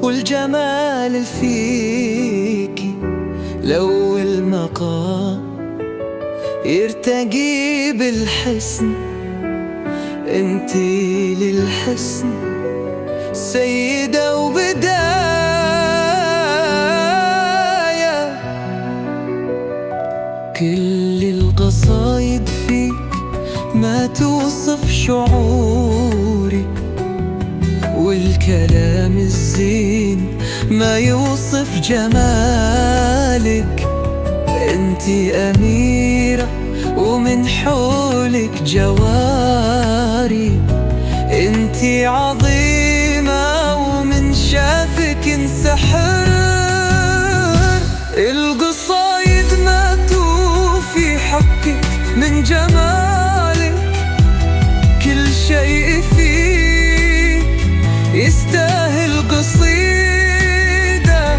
والجمال اللي فيكي لو المقام يرتقي بالحسن، انتي للحسن سيدة وبداية. كل القصايد فيك ما توصف شعوري، والكلام الزين ما يوصف جمالك. انتي أميرة ومن حولك جواري، انتي عظيمة ومن شافك انسحر. القصايد ما توفي حقك من جمالك، كل شيء فيك يستاهل قصيدة.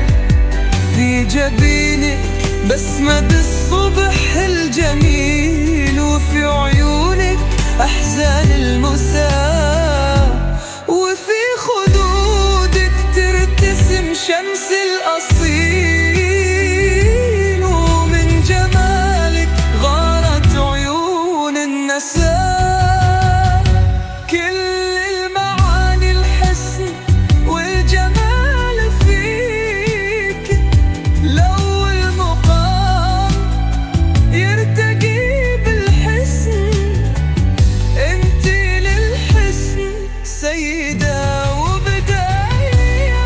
في جبينك بسمة الصبح الجميل، وفي عيونك أحزان المساء، وفي خدودك ترتسم شمس الأصيل. ومن جمالك غارت عيون النساء. كل المعاني الحسن والجمال فيك لو المقام يرتقي بالحسن، انتي للحسن سيدة وبداية.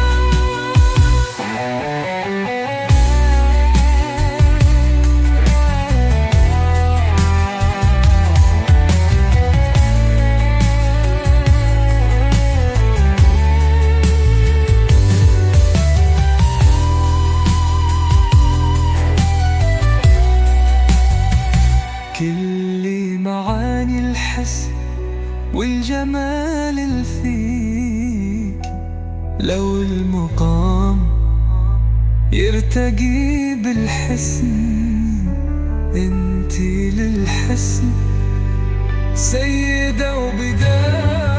كل معاني الحسن والجمال اللي فيك لو المقام يرتقي بالحسن، انتي للحسن سيدة وبداية.